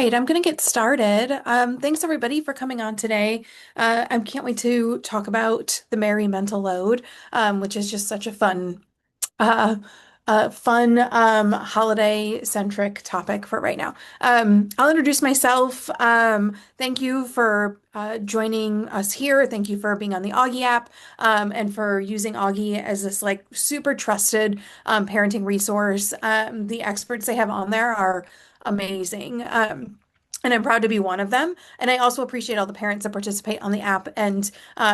right, I'm going to get started. Thanks everybody for coming on today. I can't wait to talk about the merry mental load, which is just such a uh, holiday-centric topic for right now. I'll introduce myself. Thank you for joining us here. Thank you for being on the Auggie app, and for using Auggie as this like super trusted parenting resource. The experts they have on there are amazing. And I'm proud to be one of them. And I also appreciate all the parents that participate on the app and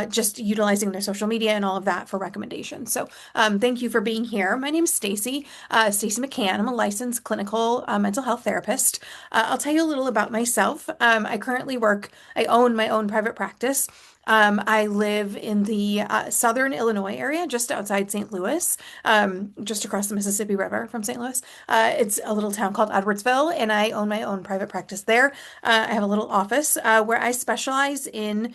just utilizing their social media and all of that for recommendations. So thank you for being here. My name is Stacy, Stacy McCann. I'm a licensed clinical mental health therapist. I'll tell you a little about myself. I own my own private practice. I live in the southern Illinois area, just outside St. Louis, just across the Mississippi River from St. Louis. It's a little town called Edwardsville, and I own my own private practice there. I have a little office where I specialize in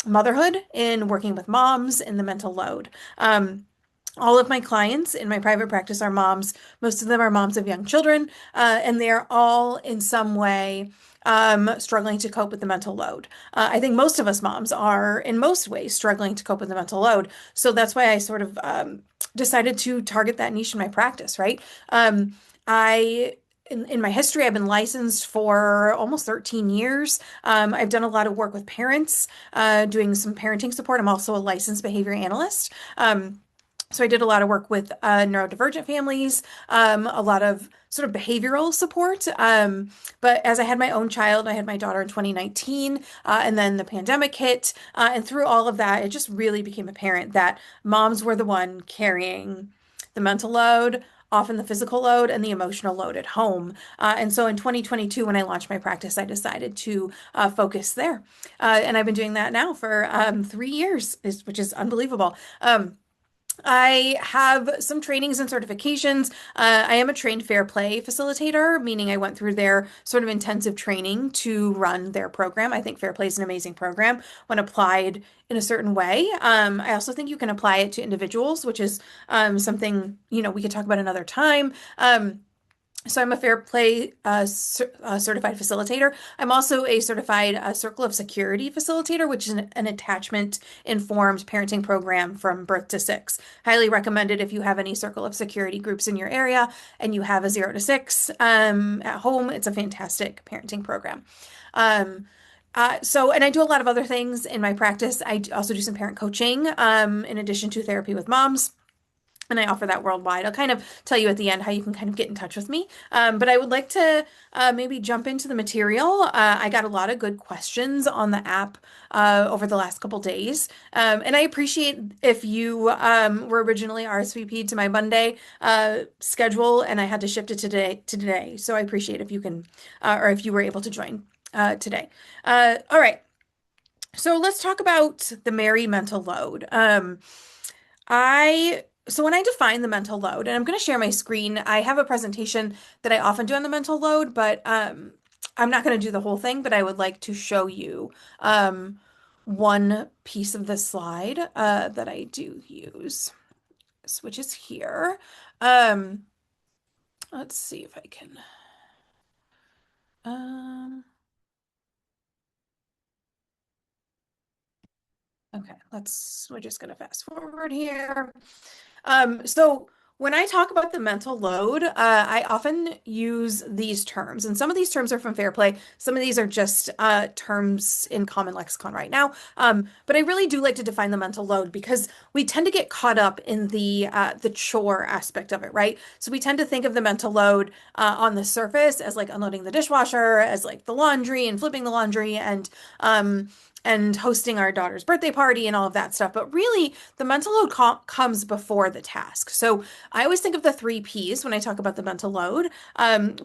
motherhood, in working with moms, in the mental load. All of my clients in my private practice are moms. Most of them are moms of young children, and they're all in some way struggling to cope with the mental load. I think most of us moms are, in most ways, struggling to cope with the mental load. So that's why I sort of decided to target that niche in my practice, right? I in my history, I've been licensed for almost 13 years. I've done a lot of work with parents, doing some parenting support. I'm also a licensed behavior analyst. So I did a lot of work with neurodivergent families, a lot of sort of behavioral support. But as I had my own child, I had my daughter in 2019, and then the pandemic hit. And through all of that, it just really became apparent that moms were the one carrying the mental load, often the physical load, and the emotional load at home. And so in 2022, when I launched my practice, I decided to focus there. And I've been doing that now for 3 years, which is unbelievable. I have some trainings and certifications. I am a trained fair play facilitator, meaning I went through their sort of intensive training to run their program. I think fair play is an amazing program when applied in a certain way. I also think you can apply it to individuals, which is something, we could talk about another time. So I'm a fair play certified facilitator. I'm also a certified circle of security facilitator, which is an attachment-informed parenting program from birth to six. Highly recommended if you have any circle of security groups in your area and you have a 0 to 6 at home. It's a fantastic parenting program. And I do a lot of other things in my practice. I also do some parent coaching in addition to therapy with moms. And I offer that worldwide. I'll kind of tell you at the end how you can kind of get in touch with me. But I would like to maybe jump into the material. I got a lot of good questions on the app over the last couple days. And I appreciate if you were originally RSVP'd to my Monday schedule and I had to shift it today. So I appreciate if you can, or if you were able to join today. All right. So let's talk about the merry mental load. So when I define the mental load, and I'm going to share my screen, I have a presentation that I often do on the mental load, but I'm not going to do the whole thing, but I would like to show you one piece of the slide that I do use, which is here. Let's see if I can. Okay, we're just going to fast forward here. So when I talk about the mental load, I often use these terms, and some of these terms are from Fair Play. Some of these are just terms in common lexicon right now. But I really do like to define the mental load because we tend to get caught up in the chore aspect of it, right? So we tend to think of the mental load on the surface as like unloading the dishwasher, as like the laundry and flipping the laundry and hosting our daughter's birthday party and all of that stuff. But really, the mental load comes before the task. So I always think of the 3 Ps when I talk about the mental load: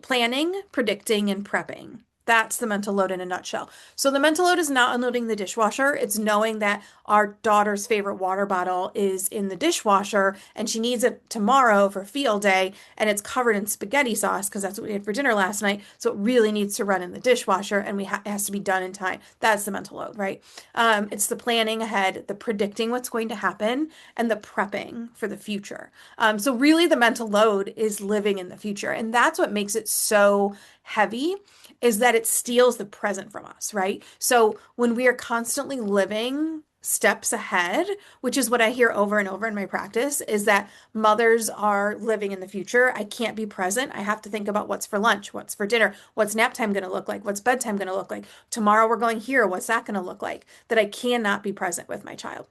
planning, predicting, and prepping. That's the mental load in a nutshell. So the mental load is not unloading the dishwasher. It's knowing that our daughter's favorite water bottle is in the dishwasher and she needs it tomorrow for field day and it's covered in spaghetti sauce because that's what we had for dinner last night. So it really needs to run in the dishwasher and it has to be done in time. That's the mental load, right? It's the planning ahead, the predicting what's going to happen, and the prepping for the future. So really the mental load is living in the future. And that's what makes it so heavy is that it steals the present from us, right? So when we are constantly living steps ahead, which is what I hear over and over in my practice, is that mothers are living in the future. I can't be present. I have to think about what's for lunch, what's for dinner, what's nap time going to look like, what's bedtime going to look like. Tomorrow we're going here. What's that going to look like? That I cannot be present with my child.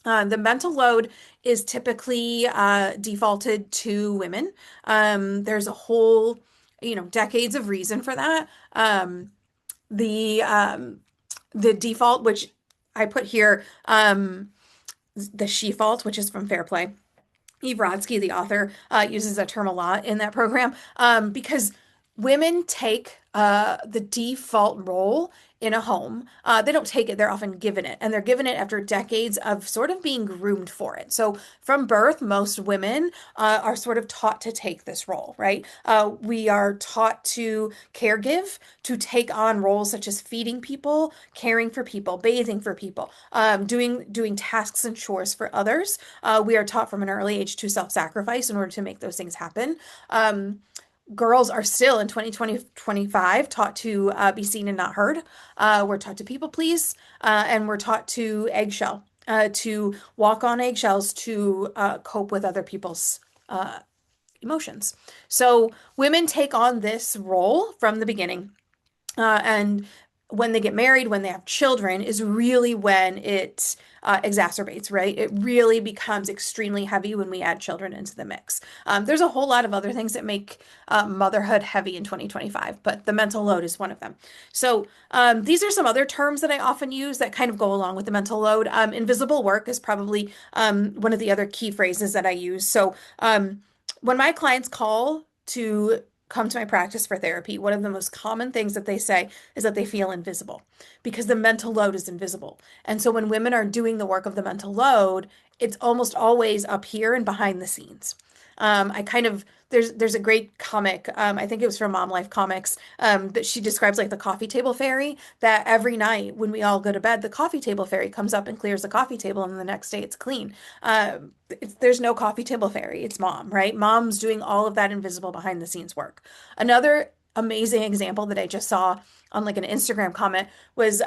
The mental load is typically defaulted to women. There's a whole, decades of reason for that. The the default, which I put here, the she fault, which is from Fair Play. Eve Rodsky, the author, uses that term a lot in that program because women take the default role in a home. They don't take it, they're often given it, and they're given it after decades of sort of being groomed for it. So from birth, most women are sort of taught to take this role, right? We are taught to caregive, to take on roles such as feeding people, caring for people, bathing for people, doing tasks and chores for others. We are taught from an early age to self-sacrifice in order to make those things happen. Girls are still in 2025 taught to be seen and not heard. We're taught to people please, and we're taught to eggshell, to walk on eggshells to cope with other people's emotions. So women take on this role from the beginning. And when they get married, when they have children, is really when it exacerbates, right? It really becomes extremely heavy when we add children into the mix. There's a whole lot of other things that make motherhood heavy in 2025, but the mental load is one of them. So these are some other terms that I often use that kind of go along with the mental load. Invisible work is probably one of the other key phrases that I use. So when my clients call to come to my practice for therapy, one of the most common things that they say is that they feel invisible because the mental load is invisible. And so when women are doing the work of the mental load, it's almost always up here and behind the scenes. I kind of there's a great comic, I think it was from Mom Life Comics, that she describes like the coffee table fairy, that every night when we all go to bed, the coffee table fairy comes up and clears the coffee table, and the next day it's clean. There's no coffee table fairy, it's mom, right? Mom's doing all of that invisible behind the scenes work. Another amazing example that I just saw on like an Instagram comment was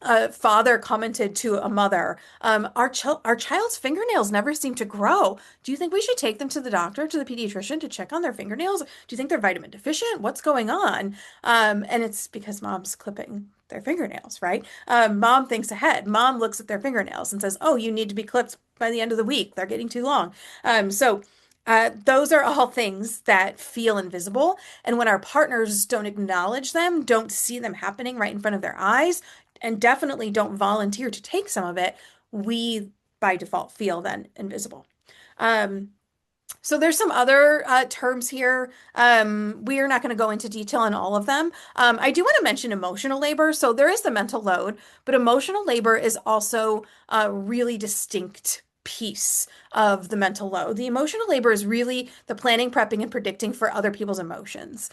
a father commented to a mother, our child's fingernails never seem to grow. Do you think we should take them to the doctor, to the pediatrician to check on their fingernails? Do you think they're vitamin deficient? What's going on? And it's because mom's clipping their fingernails, right? Mom thinks ahead. Mom looks at their fingernails and says, oh, you need to be clipped by the end of the week. They're getting too long. Those are all things that feel invisible. And when our partners don't acknowledge them, don't see them happening right in front of their eyes, and definitely don't volunteer to take some of it, we by default feel then invisible. So there's some other terms here. We are not going to go into detail on all of them. I do want to mention emotional labor. So there is the mental load, but emotional labor is also a really distinct piece of the mental load. The emotional labor is really the planning, prepping, and predicting for other people's emotions.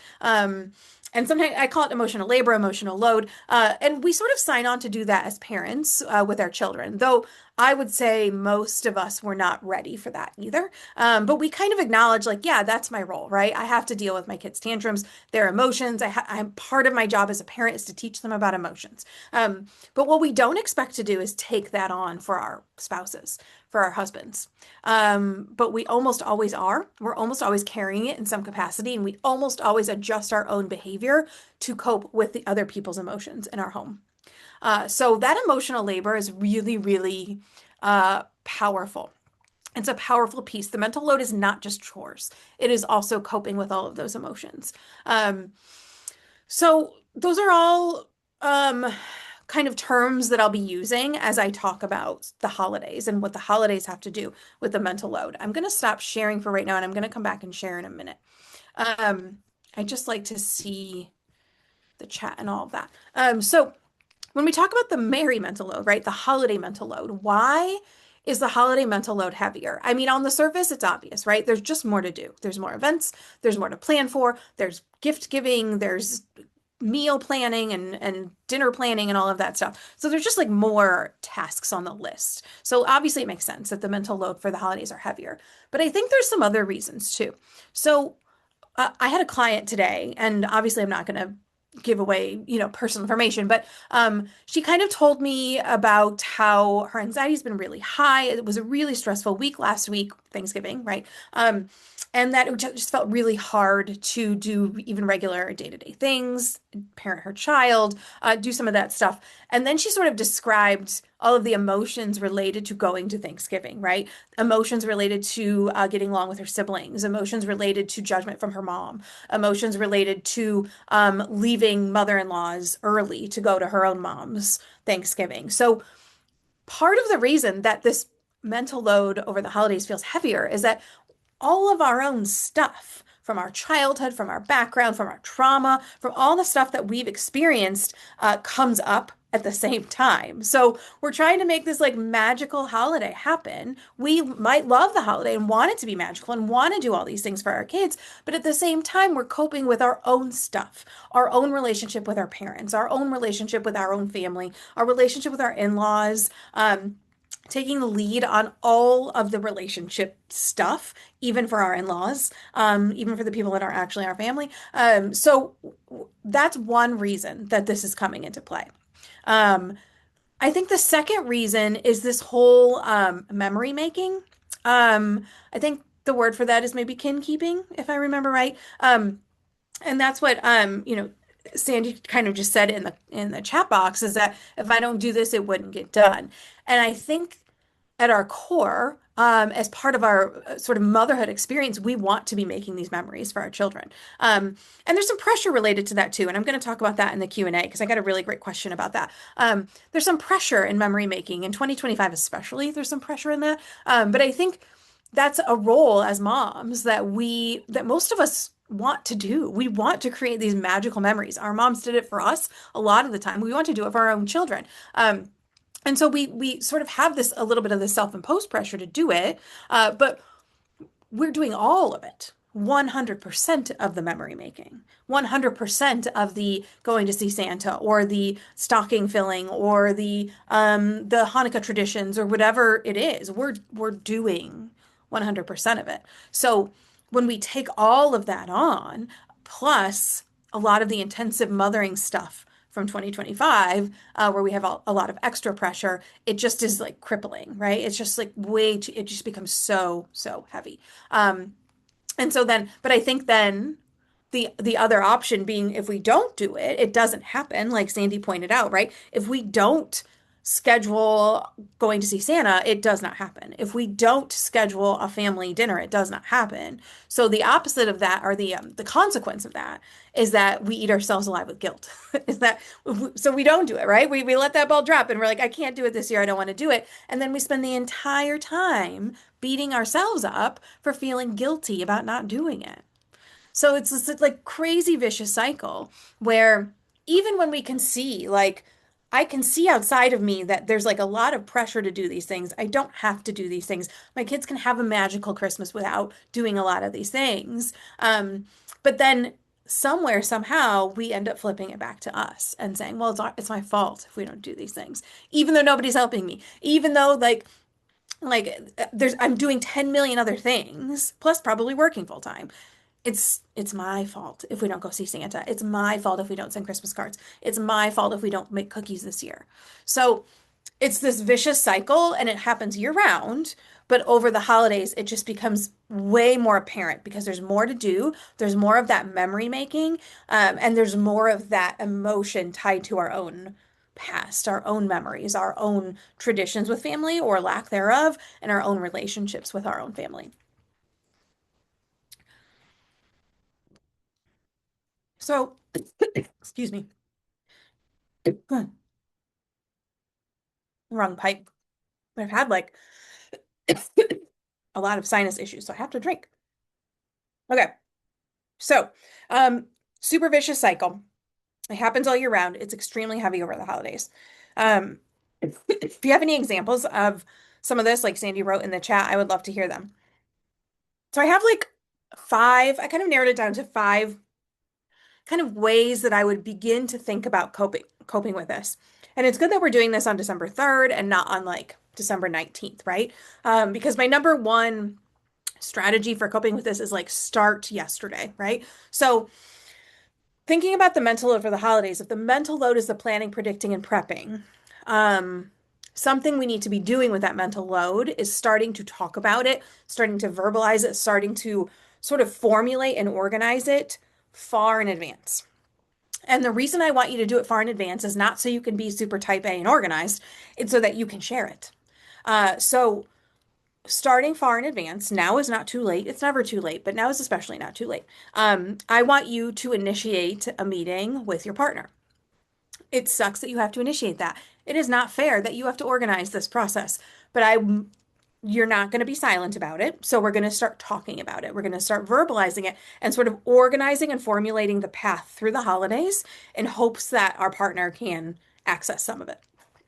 And sometimes I call it emotional labor, emotional load. And we sort of sign on to do that as parents with our children, though I would say most of us were not ready for that either. But we kind of acknowledge, like, yeah, that's my role, right? I have to deal with my kids' tantrums, their emotions. I'm part of my job as a parent is to teach them about emotions. But what we don't expect to do is take that on for our spouses, for our husbands. But we almost always are. We're almost always carrying it in some capacity, and we almost always adjust our own behavior to cope with the other people's emotions in our home. So that emotional labor is really, really powerful. It's a powerful piece. The mental load is not just chores. It is also coping with all of those emotions. So those are all kind of terms that I'll be using as I talk about the holidays and what the holidays have to do with the mental load. I'm going to stop sharing for right now, and I'm going to come back and share in a minute. I just like to see the chat and all of that. So when we talk about the merry mental load, right, the holiday mental load, why is the holiday mental load heavier? I mean, on the surface, it's obvious, right? There's just more to do. There's more events, there's more to plan for, there's gift giving, there's meal planning and dinner planning and all of that stuff. So there's just like more tasks on the list. So obviously it makes sense that the mental load for the holidays are heavier. But I think there's some other reasons too. So I had a client today, and obviously I'm not going to give away, personal information, but she kind of told me about how her anxiety's been really high. It was a really stressful week last week, Thanksgiving, right? And that it just felt really hard to do even regular day-to-day things, parent her child, do some of that stuff. And then she sort of described all of the emotions related to going to Thanksgiving, right? Emotions related to getting along with her siblings, emotions related to judgment from her mom, emotions related to leaving mother-in-laws early to go to her own mom's Thanksgiving. So part of the reason that this mental load over the holidays feels heavier is that all of our own stuff from our childhood, from our background, from our trauma, from all the stuff that we've experienced comes up at the same time. So we're trying to make this like magical holiday happen. We might love the holiday and want it to be magical and want to do all these things for our kids, but at the same time, we're coping with our own stuff, our own relationship with our parents, our own relationship with our own family, our relationship with our in-laws. Taking the lead on all of the relationship stuff, even for our in-laws, even for the people that aren't actually our family. So that's one reason that this is coming into play. Um, I think the second reason is this whole memory making. I think the word for that is maybe kin keeping, if I remember right. And that's what Sandy kind of just said in the chat box is that if I don't do this, it wouldn't get done. And I think at our core, as part of our sort of motherhood experience, we want to be making these memories for our children. And there's some pressure related to that too. And I'm going to talk about that in the Q&A because I got a really great question about that. There's some pressure in memory making in 2025, especially. There's some pressure in that. But I think that's a role as moms that most of us want to do. We want to create these magical memories. Our moms did it for us a lot of the time. We want to do it for our own children. And so we sort of have this a little bit of the self-imposed pressure to do it, but we're doing all of it. 100% of the memory making, 100% of the going to see Santa or the stocking filling or the Hanukkah traditions or whatever it is. We're doing 100% of it. So when we take all of that on, plus a lot of the intensive mothering stuff from 2025, where we have a lot of extra pressure, it just is like crippling, right? It's just like it just becomes so, so heavy. And so then, but I think then the other option being if we don't do it, it doesn't happen, like Sandy pointed out, right? If we don't schedule going to see Santa, it does not happen. If we don't schedule a family dinner, it does not happen. So the opposite of that, or the consequence of that, is that we eat ourselves alive with guilt. Is that so we don't do it, right? We let that ball drop and we're like, I can't do it this year. I don't want to do it. And then we spend the entire time beating ourselves up for feeling guilty about not doing it. So it's this like crazy vicious cycle where even when we can see, like, I can see outside of me that there's like a lot of pressure to do these things. I don't have to do these things. My kids can have a magical Christmas without doing a lot of these things. But then somewhere, somehow, we end up flipping it back to us and saying, well, it's my fault if we don't do these things, even though nobody's helping me, even though I'm doing 10 million other things, plus probably working full time. It's my fault if we don't go see Santa. It's my fault if we don't send Christmas cards. It's my fault if we don't make cookies this year. So it's this vicious cycle and it happens year round, but over the holidays it just becomes way more apparent because there's more to do. There's more of that memory making, and there's more of that emotion tied to our own past, our own memories, our own traditions with family or lack thereof, and our own relationships with our own family. So, excuse me. Wrong pipe. I've had like a lot of sinus issues, so I have to drink. Okay. So, super vicious cycle. It happens all year round. It's extremely heavy over the holidays. Um, if you have any examples of some of this, like Sandy wrote in the chat, I would love to hear them. So I have like five, I kind of narrowed it down to five kind of ways that I would begin to think about coping with this. And it's good that we're doing this on December 3rd and not on like December 19th, right? Because my number one strategy for coping with this is like start yesterday, right? So thinking about the mental load for the holidays, if the mental load is the planning, predicting, and prepping, something we need to be doing with that mental load is starting to talk about it, starting to verbalize it, starting to sort of formulate and organize it far in advance. And the reason I want you to do it far in advance is not so you can be super type A and organized, it's so that you can share it. So starting far in advance, now is not too late. It's never too late, but now is especially not too late. I want you to initiate a meeting with your partner. It sucks that you have to initiate that. It is not fair that you have to organize this process, but you're not going to be silent about it. So we're going to start talking about it. We're going to start verbalizing it and sort of organizing and formulating the path through the holidays in hopes that our partner can access some of it.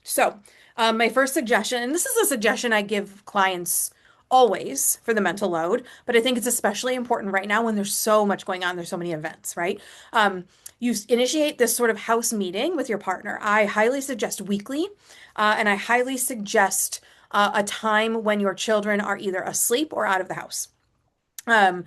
So, my first suggestion, and this is a suggestion I give clients always for the mental load, but I think it's especially important right now when there's so much going on, there's so many events, right? You initiate this sort of house meeting with your partner. I highly suggest weekly, and I highly suggest a time when your children are either asleep or out of the house. Um,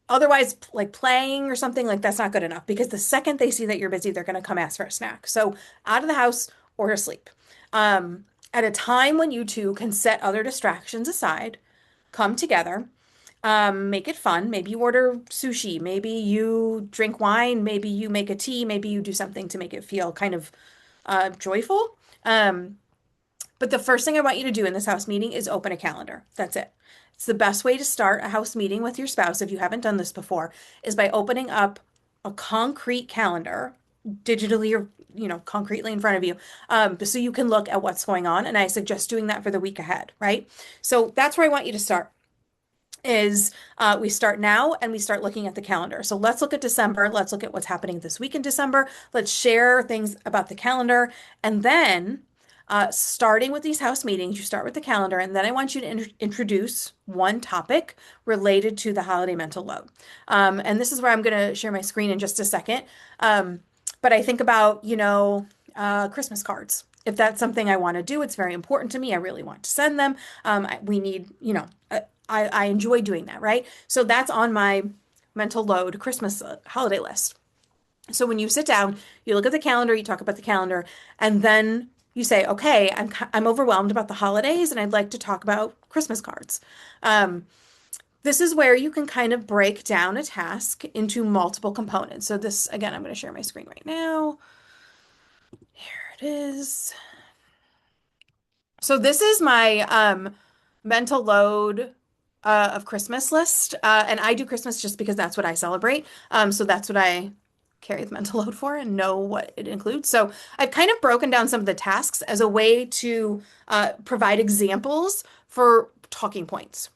Otherwise, like playing or something like that's not good enough because the second they see that you're busy, they're going to come ask for a snack. So out of the house or asleep. At a time when you two can set other distractions aside, come together, make it fun. Maybe you order sushi, maybe you drink wine, maybe you make a tea, maybe you do something to make it feel kind of joyful. But the first thing I want you to do in this house meeting is open a calendar. That's it. It's the best way to start a house meeting with your spouse if you haven't done this before, is by opening up a concrete calendar digitally or concretely in front of you, so you can look at what's going on. And I suggest doing that for the week ahead, right? So that's where I want you to start. Is we start now and we start looking at the calendar. So let's look at December. Let's look at what's happening this week in December. Let's share things about the calendar. And then starting with these house meetings, you start with the calendar, and then I want you to introduce one topic related to the holiday mental load. And this is where I'm going to share my screen in just a second. But I think about, Christmas cards. If that's something I want to do, it's very important to me. I really want to send them. We need, I enjoy doing that, right? So that's on my mental load Christmas holiday list. So when you sit down, you look at the calendar, you talk about the calendar, and then you say, okay, I'm overwhelmed about the holidays and I'd like to talk about Christmas cards. This is where you can kind of break down a task into multiple components. So this, again, I'm going to share my screen right now. Here it is. So this is my mental load of Christmas list. And I do Christmas just because that's what I celebrate. So that's what I carry the mental load for and know what it includes. So I've kind of broken down some of the tasks as a way to provide examples for talking points.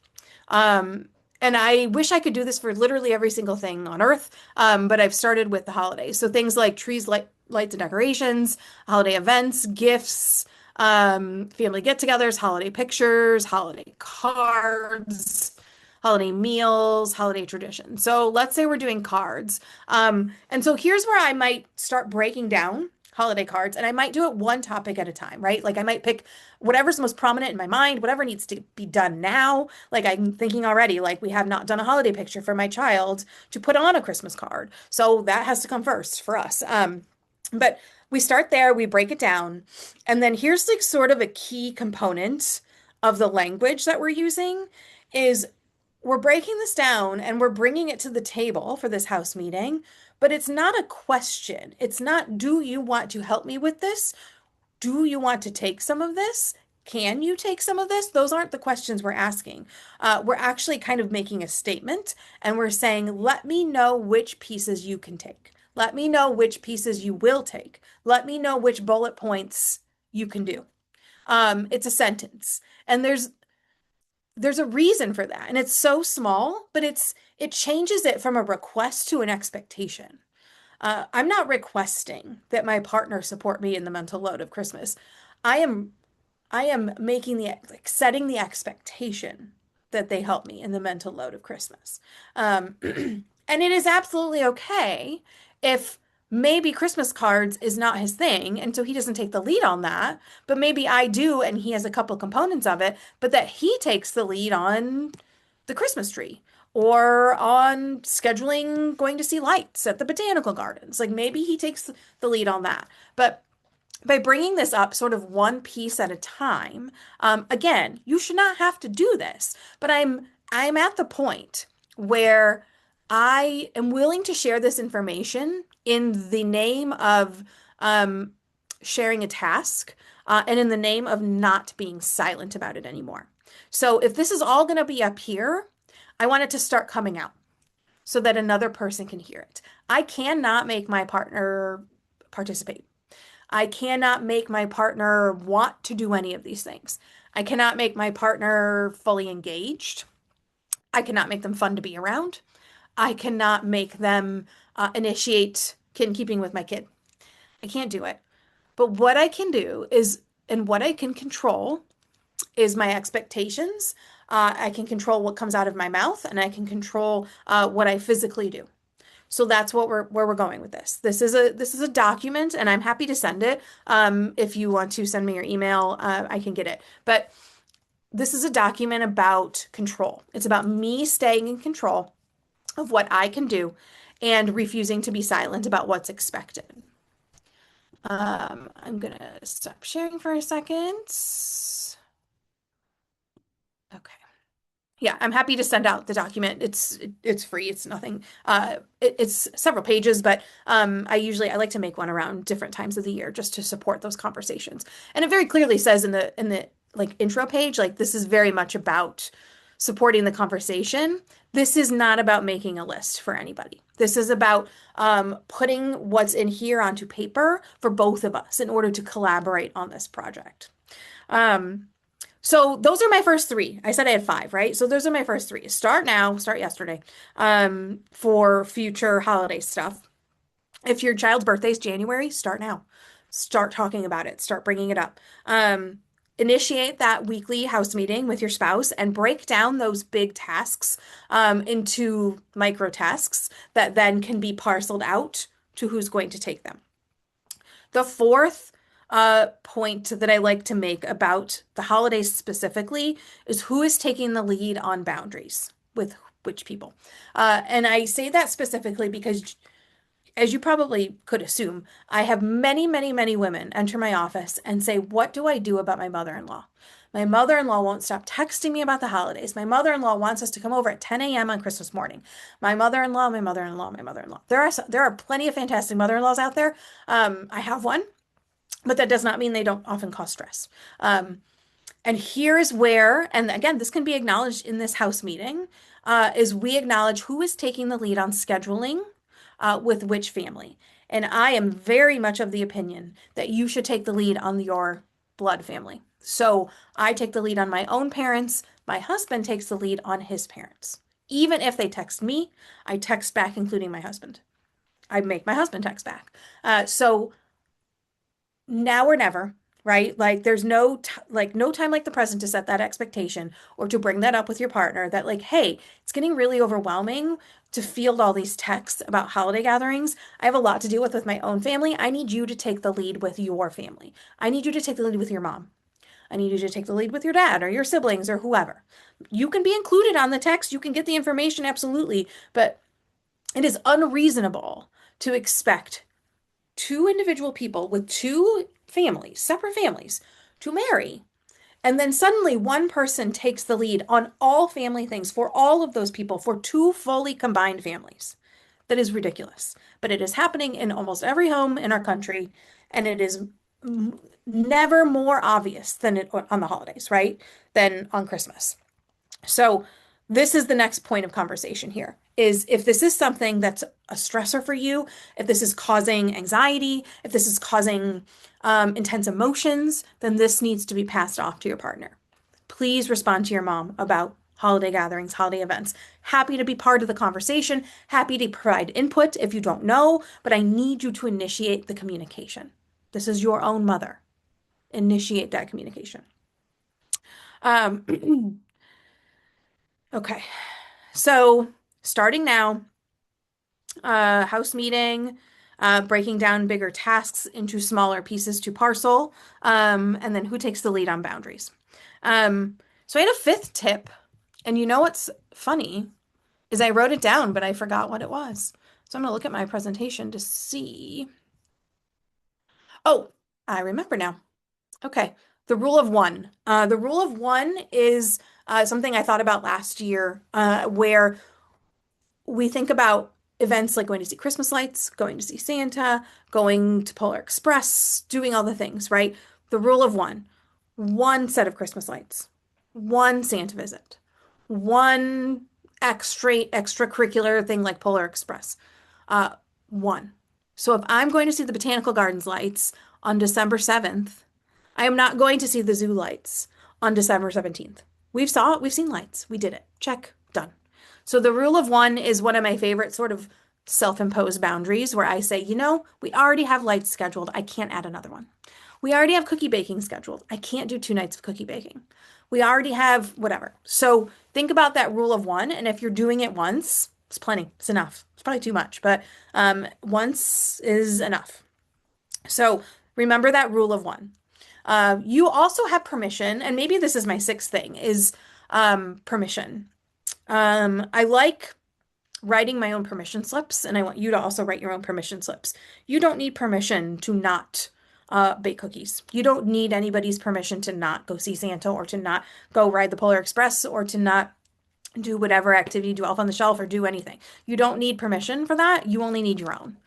And I wish I could do this for literally every single thing on Earth, but I've started with the holidays. So things like trees, lights and decorations, holiday events, gifts, family get-togethers, holiday pictures, holiday cards, holiday meals, holiday traditions. So let's say we're doing cards. And so here's where I might start breaking down holiday cards, and I might do it one topic at a time, right? Like I might pick whatever's most prominent in my mind, whatever needs to be done now. Like I'm thinking already, like we have not done a holiday picture for my child to put on a Christmas card. So that has to come first for us. But we start there, we break it down, and then here's like sort of a key component of the language that we're using is we're breaking this down and we're bringing it to the table for this house meeting, but it's not a question. It's not, do you want to help me with this? Do you want to take some of this? Can you take some of this? Those aren't the questions we're asking. We're actually kind of making a statement and we're saying, let me know which pieces you can take. Let me know which pieces you will take. Let me know which bullet points you can do. It's a sentence. And there's a reason for that. And it's so small, but it changes it from a request to an expectation. I'm not requesting that my partner support me in the mental load of Christmas. I am I am making like setting the expectation that they help me in the mental load of Christmas. And it is absolutely okay if maybe Christmas cards is not his thing, and so he doesn't take the lead on that, but maybe I do, and he has a couple components of it, but that he takes the lead on the Christmas tree or on scheduling going to see lights at the botanical gardens. Like maybe he takes the lead on that. But by bringing this up sort of one piece at a time, again, you should not have to do this, but I'm at the point where I am willing to share this information in the name of um, sharing a task, and in the name of not being silent about it anymore. So if this is all going to be up here, I want it to start coming out so that another person can hear it. I cannot make my partner participate. I cannot make my partner want to do any of these things. I cannot make my partner fully engaged. I cannot make them fun to be around. I cannot make them initiate kin keeping with my kid. I can't do it. But what I can do is, and what I can control is my expectations. I can control what comes out of my mouth, and I can control what I physically do. So that's what where we're going with this. This is a document, and I'm happy to send it. If you want to send me your email, I can get it. But this is a document about control. It's about me staying in control of what I can do and refusing to be silent about what's expected. I'm gonna stop sharing for a second. Okay. Yeah, I'm happy to send out the document. It's free. It's nothing. It's several pages, but I like to make one around different times of the year just to support those conversations. And it very clearly says in the like intro page, like this is very much about supporting the conversation. This is not about making a list for anybody. This is about putting what's in here onto paper for both of us in order to collaborate on this project. So those are my first three. I said I had five, right? So those are my first three. Start now, start yesterday, for future holiday stuff. If your child's birthday is January, start now. Start talking about it. Start bringing it up. Initiate that weekly house meeting with your spouse and break down those big tasks into micro tasks that then can be parceled out to who's going to take them. The fourth point that I like to make about the holidays specifically is who is taking the lead on boundaries with which people. And I say that specifically because, as you probably could assume, I have many, many, many women enter my office and say, what do I do about my mother-in-law? My mother-in-law won't stop texting me about the holidays. My mother-in-law wants us to come over at 10 a.m. on Christmas morning. My mother-in-law, my mother-in-law, my mother-in-law. There are plenty of fantastic mother-in-laws out there. I have one, but that does not mean they don't often cause stress. And here's where, and again, this can be acknowledged in this house meeting, is we acknowledge who is taking the lead on scheduling with which family. And I am very much of the opinion that you should take the lead on your blood family. So I take the lead on my own parents. My husband takes the lead on his parents. Even if they text me, I text back, including my husband. I make my husband text back. So now or never, right? Like there's no time like the present to set that expectation or to bring that up with your partner that like, hey, it's getting really overwhelming to field all these texts about holiday gatherings. I have a lot to deal with my own family. I need you to take the lead with your family. I need you to take the lead with your mom. I need you to take the lead with your dad or your siblings or whoever. You can be included on the text. You can get the information, absolutely. But it is unreasonable to expect two individual people with two families, separate families, to marry. And then suddenly one person takes the lead on all family things for all of those people for two fully combined families. That is ridiculous. But it is happening in almost every home in our country, and it is never more obvious than on the holidays, right? Than on Christmas. So this is the next point of conversation here is if this is something that's a stressor for you, if this is causing anxiety, if this is causing intense emotions, then this needs to be passed off to your partner. Please respond to your mom about holiday gatherings, holiday events. Happy to be part of the conversation, happy to provide input if you don't know, but I need you to initiate the communication. This is your own mother. Initiate that communication. Um, okay, so starting now, house meeting, breaking down bigger tasks into smaller pieces to parcel, and then who takes the lead on boundaries. Um, so I had a fifth tip, and you know what's funny is I wrote it down, but I forgot what it was. So I'm gonna look at my presentation to see. Oh, I remember now. Okay. The rule of one. The rule of one is something I thought about last year, where we think about events like going to see Christmas lights, going to see Santa, going to Polar Express, doing all the things, right? The rule of one. One set of Christmas lights, one Santa visit, one extracurricular thing like Polar Express. Uh, one. So if I'm going to see the Botanical Gardens lights on December 7th, I am not going to see the zoo lights on December 17th. We've seen lights. We did it. Check, done. So the rule of one is one of my favorite sort of self-imposed boundaries where I say, we already have lights scheduled. I can't add another one. We already have cookie baking scheduled. I can't do 2 nights of cookie baking. We already have whatever. So think about that rule of one. And if you're doing it once, it's plenty. It's enough. It's probably too much, but once is enough. So remember that rule of one. You also have permission, and maybe this is my sixth thing, is permission. I like writing my own permission slips, and I want you to also write your own permission slips. You don't need permission to not bake cookies. You don't need anybody's permission to not go see Santa or to not go ride the Polar Express or to not do whatever activity, do Elf on the Shelf or do anything. You don't need permission for that. You only need your own.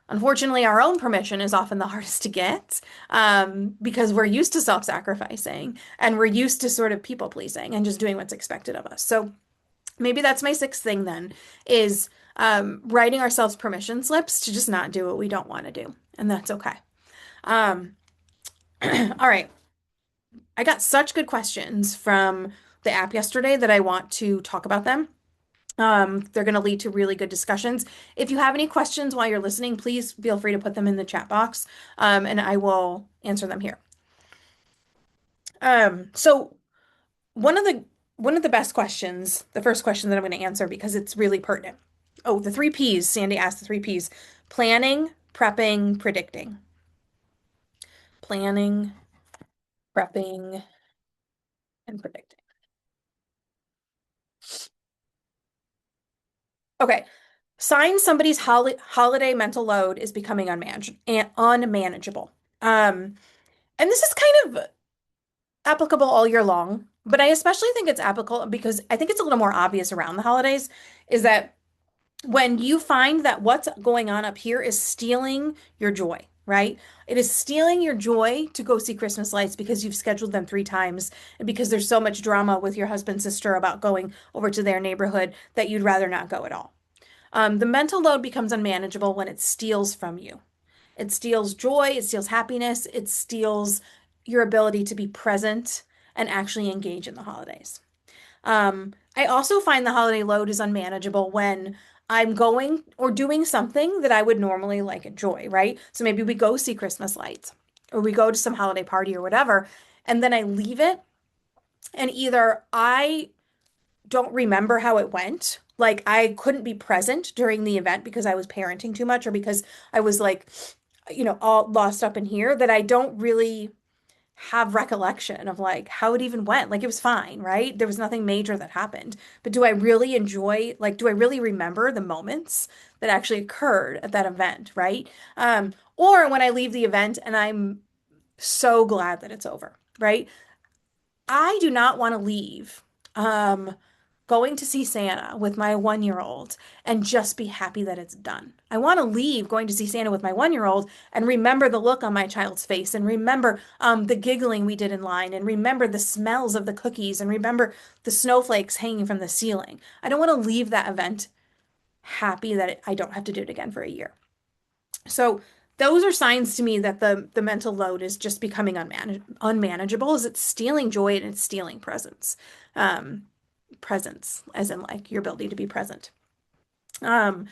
Unfortunately, our own permission is often the hardest to get because we're used to self-sacrificing and we're used to sort of people pleasing and just doing what's expected of us. So maybe that's my sixth thing then is writing ourselves permission slips to just not do what we don't want to do. And that's okay. Um, all right. I got such good questions from the app yesterday that I want to talk about them. They're going to lead to really good discussions. If you have any questions while you're listening, please feel free to put them in the chat box, and I will answer them here. So one of the best questions, the first question that I'm going to answer because it's really pertinent. Oh, the 3 Ps. Sandy asked the 3 Ps. Planning, prepping, predicting. Planning, prepping, and predicting. Okay. Signs somebody's holiday mental load is becoming unmanageable. And this is kind of applicable all year long, but I especially think it's applicable because I think it's a little more obvious around the holidays, is that when you find that what's going on up here is stealing your joy, right? It is stealing your joy to go see Christmas lights because you've scheduled them 3 times and because there's so much drama with your husband's sister about going over to their neighborhood that you'd rather not go at all. The mental load becomes unmanageable when it steals from you. It steals joy, it steals happiness, it steals your ability to be present and actually engage in the holidays. I also find the holiday load is unmanageable when I'm going or doing something that I would normally like enjoy, right? So maybe we go see Christmas lights or we go to some holiday party or whatever, and then I leave it, and either I don't remember how it went. Like I couldn't be present during the event because I was parenting too much or because I was like, all lost up in here that I don't really have recollection of like how it even went. Like it was fine, right? There was nothing major that happened. But do I really enjoy, like, do I really remember the moments that actually occurred at that event, right? Or when I leave the event and I'm so glad that it's over, right? I do not want to leave going to see Santa with my 1-year-old and just be happy that it's done. I want to leave going to see Santa with my 1-year-old and remember the look on my child's face and remember the giggling we did in line and remember the smells of the cookies and remember the snowflakes hanging from the ceiling. I don't want to leave that event happy that I don't have to do it again for a year. So those are signs to me that the mental load is just becoming unmanageable, is it's stealing joy and it's stealing presence. presence, as in like your ability to be present. Um,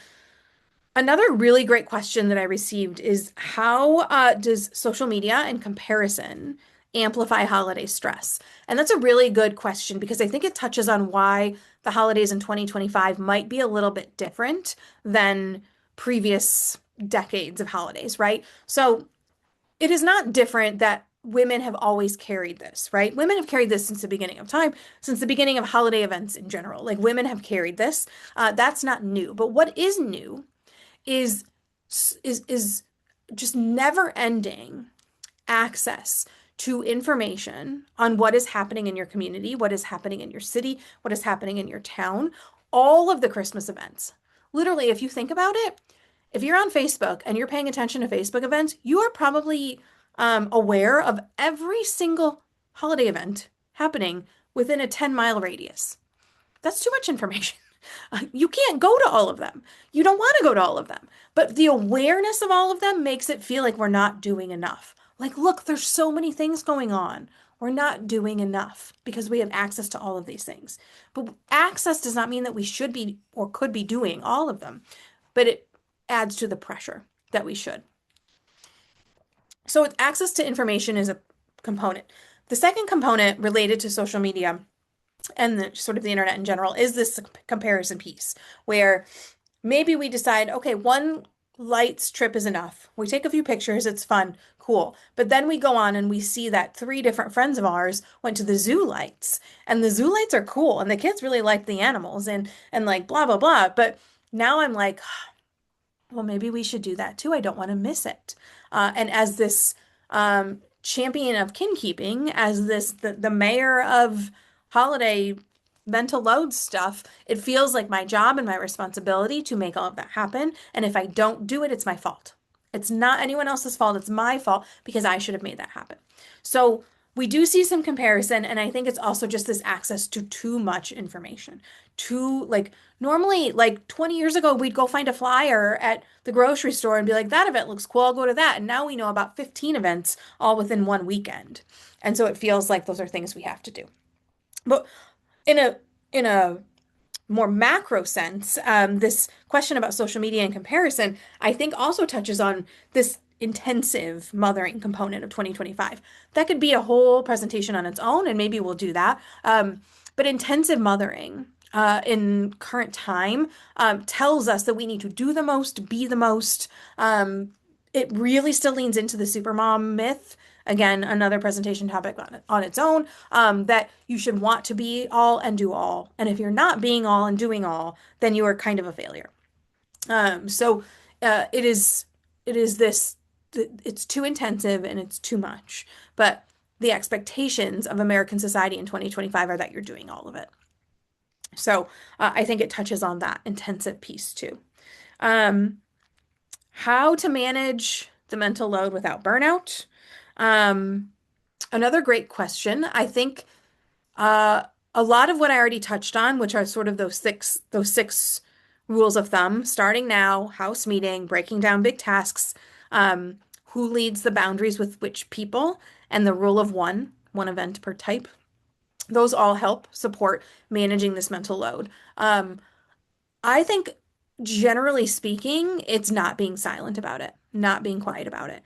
Another really great question that I received is how does social media and comparison amplify holiday stress? And that's a really good question because I think it touches on why the holidays in 2025 might be a little bit different than previous decades of holidays, right? So it is not different that women have always carried this, right? Women have carried this since the beginning of time, since the beginning of holiday events in general. Like women have carried this. That's not new. But what is new is is just never ending access to information on what is happening in your community, what is happening in your city, what is happening in your town, all of the Christmas events. Literally, if you think about it, if you're on Facebook and you're paying attention to Facebook events, you are probably aware of every single holiday event happening within a 10-mile radius. That's too much information. You can't go to all of them. You don't want to go to all of them. But the awareness of all of them makes it feel like we're not doing enough. Like, look, there's so many things going on. We're not doing enough because we have access to all of these things. But access does not mean that we should be or could be doing all of them, but it adds to the pressure that we should. So access to information is a component. The second component related to social media and sort of the internet in general is this comparison piece where maybe we decide, okay, one lights trip is enough. We take a few pictures, it's fun, cool. But then we go on and we see that three different friends of ours went to the zoo lights, and the zoo lights are cool, and the kids really like the animals and like blah blah blah. But now I'm like, well, maybe we should do that too. I don't want to miss it. And as this champion of kin keeping, as the mayor of holiday mental load stuff, it feels like my job and my responsibility to make all of that happen. And if I don't do it, it's my fault. It's not anyone else's fault. It's my fault because I should have made that happen. So we do see some comparison, and I think it's also just this access to too much information. Too, like, normally, like 20 years ago, we'd go find a flyer at the grocery store and be like, that event looks cool, I'll go to that. And now we know about 15 events all within one weekend. And so it feels like those are things we have to do. But in a more macro sense, this question about social media and comparison, I think also touches on this intensive mothering component of 2025. That could be a whole presentation on its own, and maybe we'll do that. But intensive mothering in current time tells us that we need to do the most, be the most. It really still leans into the supermom myth. Again, another presentation topic on its own, that you should want to be all and do all. And if you're not being all and doing all, then you are kind of a failure. So it is this, it's too intensive and it's too much. But the expectations of American society in 2025 are that you're doing all of it. So I think it touches on that intensive piece too. How to manage the mental load without burnout. Another great question. I think a lot of what I already touched on, which are sort of those six rules of thumb, starting now, house meeting, breaking down big tasks, who leads the boundaries with which people, and the rule of one event per type. Those all help support managing this mental load. I think generally speaking, it's not being silent about it, not being quiet about it.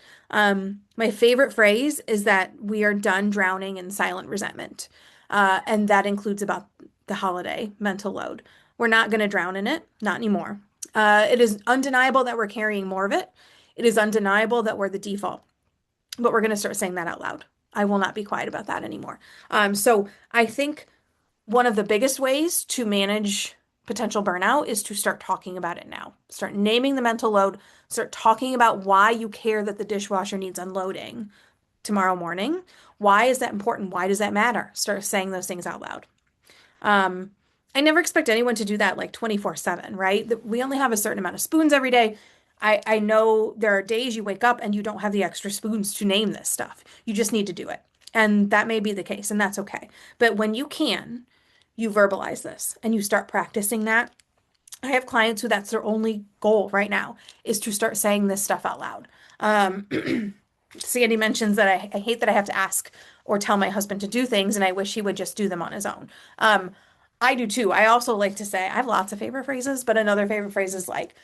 My favorite phrase is that we are done drowning in silent resentment. And that includes about the holiday mental load. We're not going to drown in it, not anymore. It is undeniable that we're carrying more of it. It is undeniable that we're the default, but we're going to start saying that out loud. I will not be quiet about that anymore. So I think one of the biggest ways to manage potential burnout is to start talking about it now. Start naming the mental load. Start talking about why you care that the dishwasher needs unloading tomorrow morning. Why is that important? Why does that matter? Start saying those things out loud. I never expect anyone to do that like 24/7, right? We only have a certain amount of spoons every day. I know there are days you wake up and you don't have the extra spoons to name this stuff. You just need to do it. And that may be the case, and that's okay. But when you can, you verbalize this and you start practicing that. I have clients who that's their only goal right now is to start saying this stuff out loud. Sandy mentions that I hate that I have to ask or tell my husband to do things, and I wish he would just do them on his own. I do too. I also like to say I have lots of favorite phrases, but another favorite phrase is like,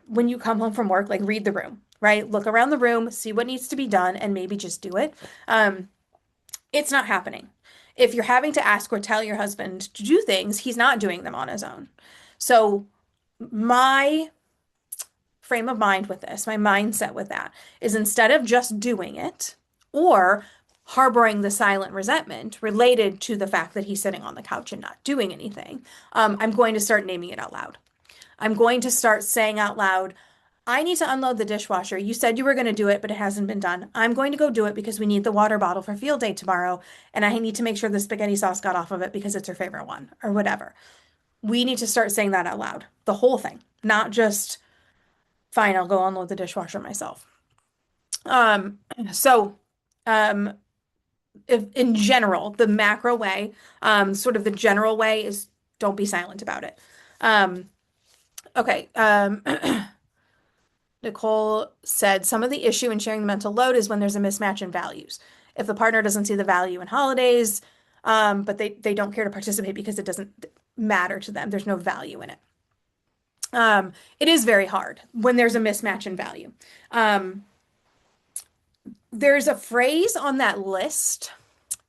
when you come home from work, like read the room, right? Look around the room, see what needs to be done, and maybe just do it. Um, it's not happening. If you're having to ask or tell your husband to do things, he's not doing them on his own. So my frame of mind with this, my mindset with that is instead of just doing it or harboring the silent resentment related to the fact that he's sitting on the couch and not doing anything, I'm going to start naming it out loud. I'm going to start saying out loud, I need to unload the dishwasher. You said you were going to do it, but it hasn't been done. I'm going to go do it because we need the water bottle for field day tomorrow, and I need to make sure the spaghetti sauce got off of it because it's her favorite one, or whatever. We need to start saying that out loud, the whole thing, not just, fine, I'll go unload the dishwasher myself. Um, so, um, if, in general, the macro way, sort of the general way is don't be silent about it. Um, okay. Nicole said some of the issue in sharing the mental load is when there's a mismatch in values. If the partner doesn't see the value in holidays, but they don't care to participate because it doesn't matter to them, there's no value in it. It is very hard when there's a mismatch in value. There's a phrase on that list.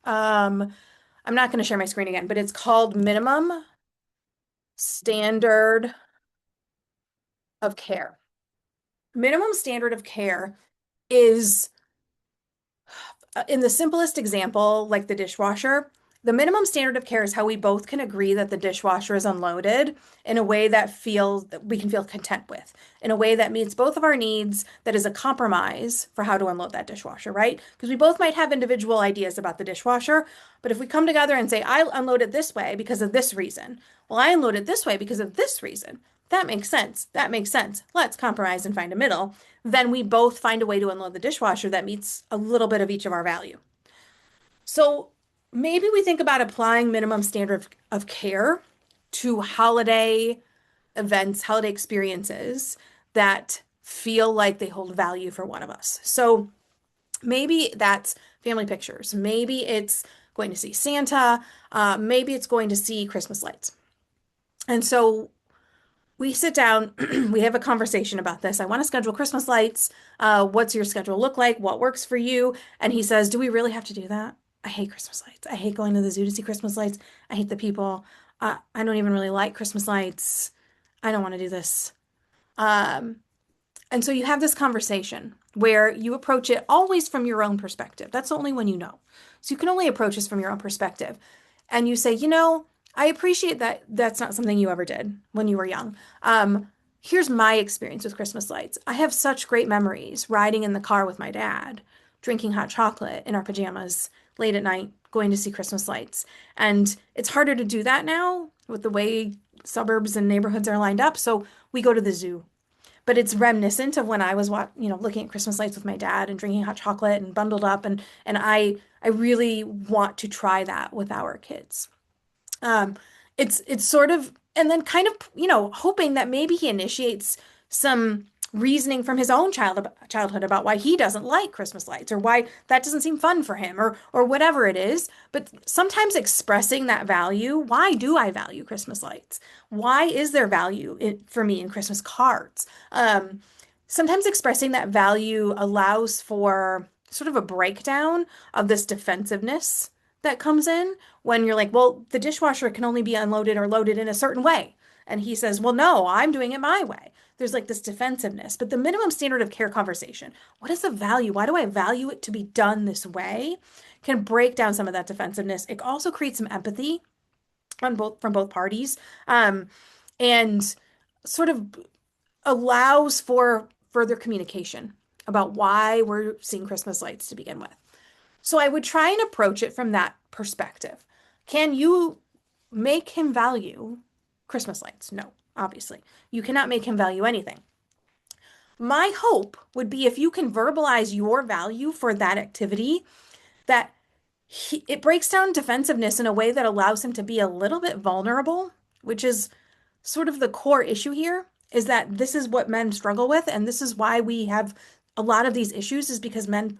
I'm not going to share my screen again, but it's called minimum standard of care. Minimum standard of care is, in the simplest example, like the dishwasher, the minimum standard of care is how we both can agree that the dishwasher is unloaded in a way that we can feel content with, in a way that meets both of our needs, that is a compromise for how to unload that dishwasher, right? Because we both might have individual ideas about the dishwasher, but if we come together and say, I unload it this way because of this reason, well, I unload it this way because of this reason, that makes sense. That makes sense. Let's compromise and find a middle. Then we both find a way to unload the dishwasher that meets a little bit of each of our value. So maybe we think about applying minimum standard of care to holiday events, holiday experiences that feel like they hold value for one of us. So maybe that's family pictures. Maybe it's going to see Santa. Maybe it's going to see Christmas lights. And so we sit down, we have a conversation about this. I want to schedule Christmas lights. What's your schedule look like? What works for you? And he says, do we really have to do that? I hate Christmas lights. I hate going to the zoo to see Christmas lights. I hate the people. I don't even really like Christmas lights. I don't want to do this. Um, and so you have this conversation where you approach it always from your own perspective. That's the only one you know. So you can only approach this from your own perspective. And you say, I appreciate that that's not something you ever did when you were young. Here's my experience with Christmas lights. I have such great memories riding in the car with my dad, drinking hot chocolate in our pajamas late at night, going to see Christmas lights. And it's harder to do that now with the way suburbs and neighborhoods are lined up. So we go to the zoo. But it's reminiscent of when I was, looking at Christmas lights with my dad and drinking hot chocolate and bundled up. And I really want to try that with our kids. Um, it's sort of, and then kind of, hoping that maybe he initiates some reasoning from his own childhood about why he doesn't like Christmas lights or why that doesn't seem fun for him or whatever it is. But sometimes expressing that value, why do I value Christmas lights? Why is there value for me in Christmas cards? Sometimes expressing that value allows for sort of a breakdown of this defensiveness that comes in when you're like, well, the dishwasher can only be unloaded or loaded in a certain way. And he says, well, no, I'm doing it my way. There's like this defensiveness, but the minimum standard of care conversation, what is the value? Why do I value it to be done this way? Can break down some of that defensiveness. It also creates some empathy from both parties, and sort of allows for further communication about why we're seeing Christmas lights to begin with. So I would try and approach it from that perspective. Can you make him value Christmas lights? No, obviously. You cannot make him value anything. My hope would be if you can verbalize your value for that activity, that it breaks down defensiveness in a way that allows him to be a little bit vulnerable, which is sort of the core issue here, is that this is what men struggle with. And this is why we have a lot of these issues, is because men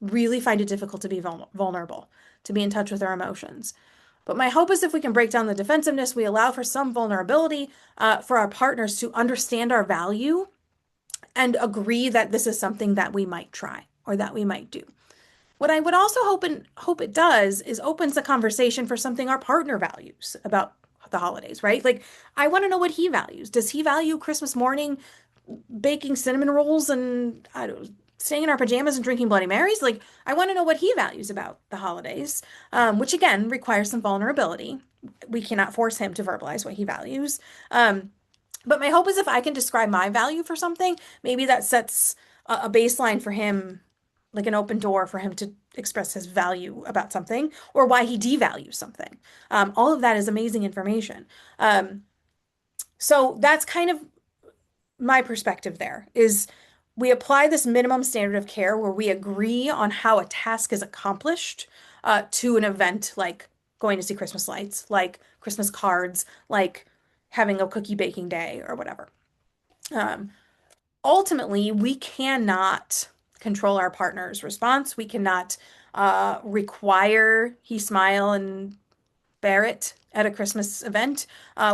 really find it difficult to be vulnerable, to be in touch with their emotions. But my hope is if we can break down the defensiveness, we allow for some vulnerability for our partners to understand our value and agree that this is something that we might try or that we might do. What I would also hope it does is opens the conversation for something our partner values about the holidays, right? Like I want to know what he values. Does he value Christmas morning baking cinnamon rolls and I don't know, staying in our pajamas and drinking Bloody Marys? Like I want to know what he values about the holidays, which again requires some vulnerability. We cannot force him to verbalize what he values. But my hope is if I can describe my value for something, maybe that sets a baseline for him, like an open door for him to express his value about something or why he devalues something. All of that is amazing information. So that's kind of my perspective there is we apply this minimum standard of care where we agree on how a task is accomplished to an event like going to see Christmas lights, like Christmas cards, like having a cookie baking day or whatever. Um, Ultimately, we cannot control our partner's response. We cannot require he smile and bear it at a Christmas event.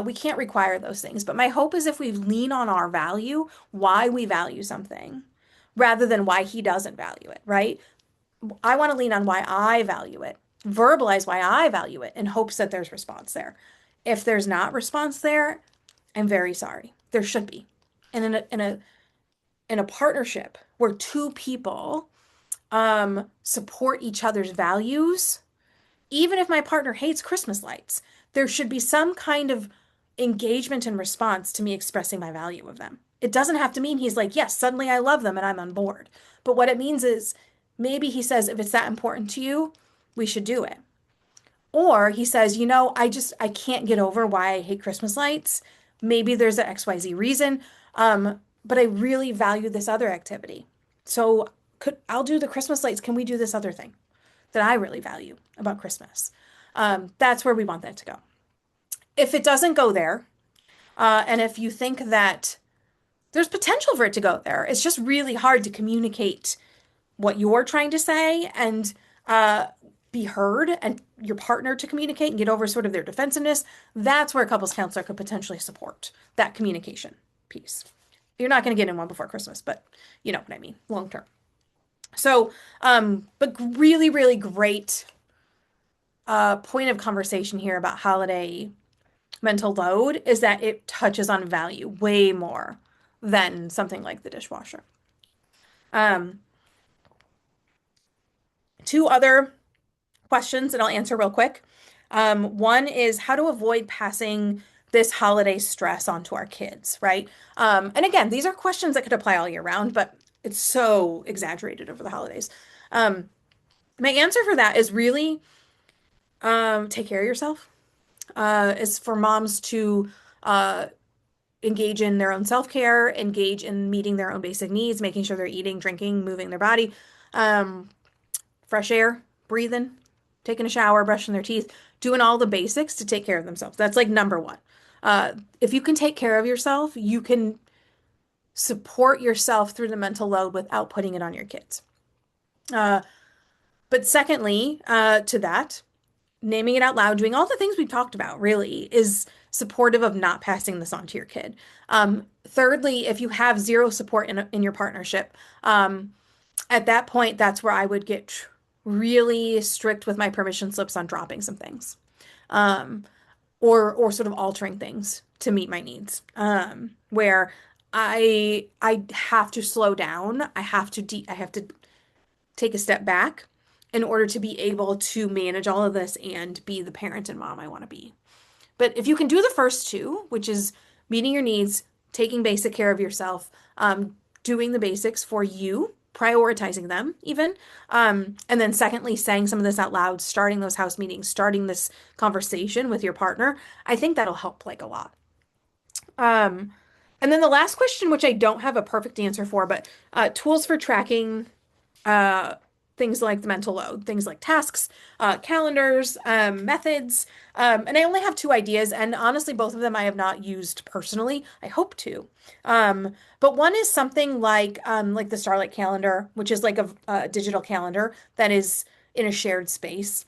We can't require those things. But my hope is if we lean on our value, why we value something, rather than why he doesn't value it, right? I want to lean on why I value it, verbalize why I value it in hopes that there's response there. If there's not response there, I'm very sorry. There should be. And in a partnership where two people support each other's values, even if my partner hates Christmas lights, there should be some kind of engagement and response to me expressing my value of them. It doesn't have to mean he's like, yes, suddenly I love them and I'm on board. But what it means is maybe he says, if it's that important to you, we should do it. Or he says, I can't get over why I hate Christmas lights. Maybe there's an XYZ reason. But I really value this other activity. So I'll do the Christmas lights. Can we do this other thing that I really value about Christmas? That's where we want that to go. If it doesn't go there, and if you think that there's potential for it to go there, it's just really hard to communicate what you're trying to say and be heard and your partner to communicate and get over sort of their defensiveness. That's where a couples counselor could potentially support that communication piece. You're not going to get in one before Christmas, but you know what I mean, long term. So, but really, really great point of conversation here about holiday mental load is that it touches on value way more than something like the dishwasher. Um, Two other questions that I'll answer real quick. One is how to avoid passing this holiday stress onto our kids, right? And again, these are questions that could apply all year round, but it's so exaggerated over the holidays. My answer for that is really take care of yourself. Is for moms to engage in their own self-care, engage in meeting their own basic needs, making sure they're eating, drinking, moving their body, fresh air, breathing, taking a shower, brushing their teeth, doing all the basics to take care of themselves. That's like number one. If you can take care of yourself, you can support yourself through the mental load without putting it on your kids. But secondly, to that, naming it out loud, doing all the things we've talked about really is supportive of not passing this on to your kid. Thirdly, if you have zero support in your partnership, at that point, that's where I would get really strict with my permission slips on dropping some things, or sort of altering things to meet my needs, where I have to slow down. I have to take a step back in order to be able to manage all of this and be the parent and mom I want to be. But if you can do the first two, which is meeting your needs, taking basic care of yourself, doing the basics for you, prioritizing them even, and then secondly, saying some of this out loud, starting those house meetings, starting this conversation with your partner, I think that'll help like a lot. And then the last question, which I don't have a perfect answer for, but tools for tracking things like the mental load, things like tasks, calendars, methods. And I only have two ideas, and honestly, both of them I have not used personally. I hope to. But one is something like the Starlight calendar, which is like a digital calendar that is in a shared space.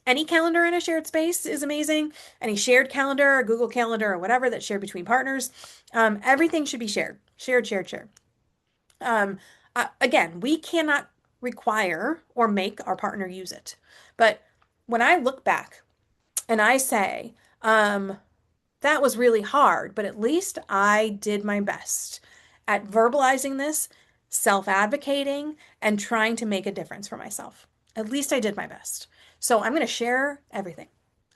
Any calendar in a shared space is amazing. Any shared calendar, a Google Calendar, or whatever that's shared between partners. Everything should be shared. Shared, shared, shared. Um, Again, we cannot require or make our partner use it. But when I look back and I say, that was really hard, but at least I did my best at verbalizing this, self-advocating, and trying to make a difference for myself. At least I did my best. So I'm going to share everything.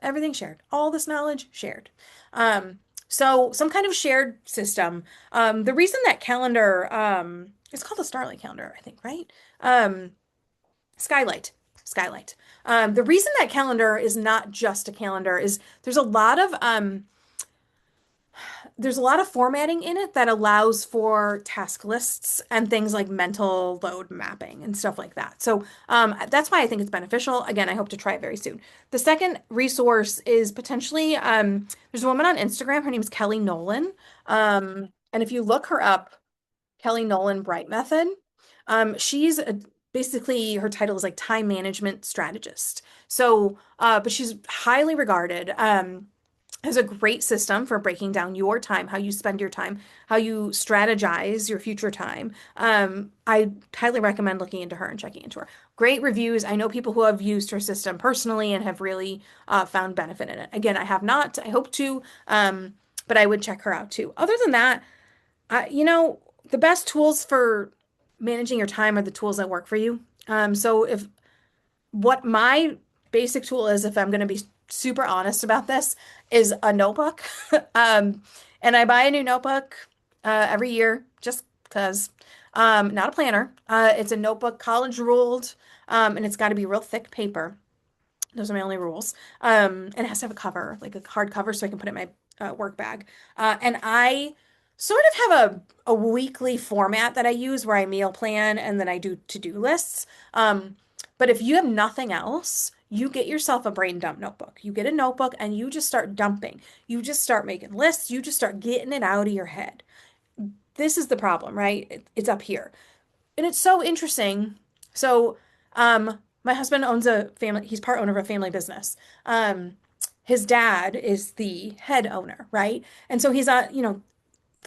Everything shared. All this knowledge shared. So some kind of shared system. The reason that calendar, it's called the Starlight calendar, I think, right? Um, Skylight. Skylight. The reason that calendar is not just a calendar is there's a lot of formatting in it that allows for task lists and things like mental load mapping and stuff like that. So that's why I think it's beneficial. Again, I hope to try it very soon. The second resource is potentially there's a woman on Instagram. Her name is Kelly Nolan. And if you look her up, Kelly Nolan Bright Method, she's basically her title is like time management strategist. So, but she's highly regarded. Has a great system for breaking down your time, how you spend your time, how you strategize your future time. I highly recommend looking into her and checking into her. Great reviews. I know people who have used her system personally and have really found benefit in it. Again, I have not. I hope to, but I would check her out too. Other than that, the best tools for managing your time are the tools that work for you. So if what my basic tool is, if I'm going to be super honest about this, is a notebook. Um, and I buy a new notebook every year just because. Not a planner. It's a notebook, college ruled, and it's got to be real thick paper. Those are my only rules. And it has to have a cover, like a hard cover, so I can put it in my work bag. And I sort of have a weekly format that I use where I meal plan and then I do to-do lists. But if you have nothing else, you get yourself a brain dump notebook. You get a notebook and you just start dumping. You just start making lists. You just start getting it out of your head. This is the problem, right? It's up here. And it's so interesting. So, my husband owns a family, he's part owner of a family business. His dad is the head owner, right? And so the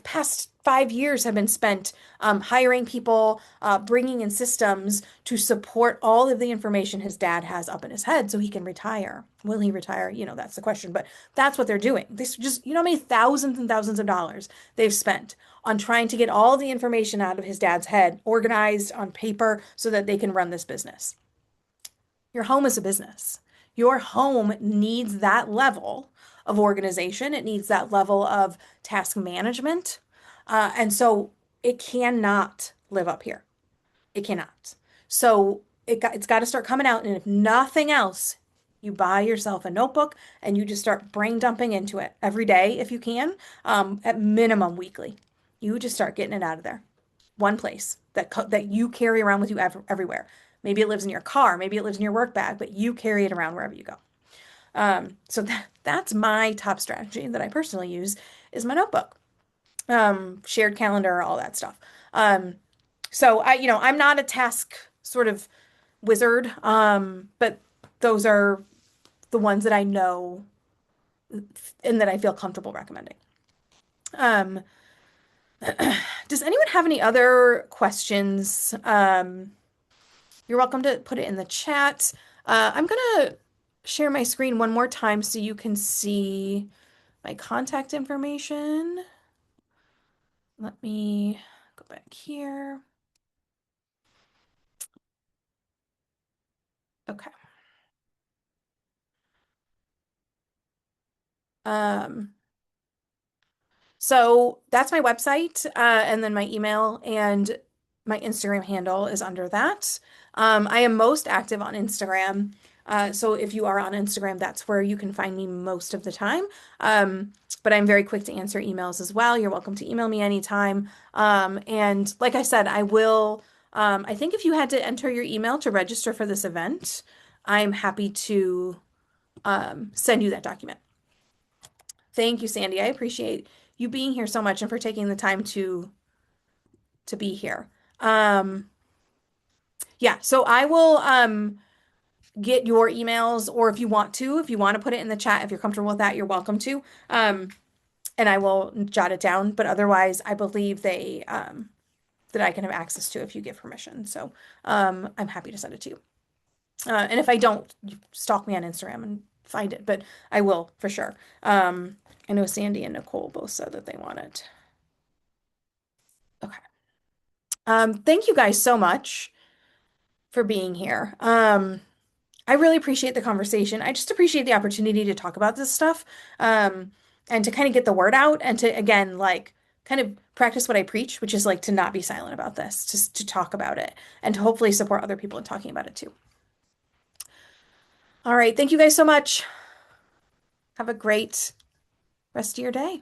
past 5 years have been spent hiring people, bringing in systems to support all of the information his dad has up in his head so he can retire. Will he retire? That's the question, but that's what they're doing. This just, how many thousands and thousands of dollars they've spent on trying to get all the information out of his dad's head organized on paper so that they can run this business. Your home is a business. Your home needs that level of organization. It needs that level of task management. And so it cannot live up here. It cannot. So it's got to start coming out. And if nothing else, you buy yourself a notebook and you just start brain dumping into it every day if you can, at minimum weekly. You just start getting it out of there. One place that you carry around with you everywhere. Maybe it lives in your car, maybe it lives in your work bag, but you carry it around wherever you go. So that's my top strategy that I personally use is my notebook, shared calendar, all that stuff. So I'm not a task sort of wizard, but those are the ones that I know and that I feel comfortable recommending. Um, does anyone have any other questions? You're welcome to put it in the chat. I'm gonna share my screen one more time so you can see my contact information. Let me go back here. Okay. Um, So that's my website, and then my email and my Instagram handle is under that. I am most active on Instagram. So if you are on Instagram, that's where you can find me most of the time. But I'm very quick to answer emails as well. You're welcome to email me anytime. And like I said, I think if you had to enter your email to register for this event, I'm happy to send you that document. Thank you, Sandy. I appreciate you being here so much and for taking the time to be here. Yeah, so I will get your emails, or if you want to put it in the chat, if you're comfortable with that, you're welcome to. And I will jot it down. But otherwise, I believe that I can have access to if you give permission. So I'm happy to send it to you. And if I don't, stalk me on Instagram and find it, but I will for sure. I know Sandy and Nicole both said that they want it. Okay. Thank you guys so much for being here. I really appreciate the conversation. I just appreciate the opportunity to talk about this stuff, and to kind of get the word out and to, again, like kind of practice what I preach, which is like to not be silent about this, just to talk about it and to hopefully support other people in talking about it too. All right. Thank you guys so much. Have a great rest of your day.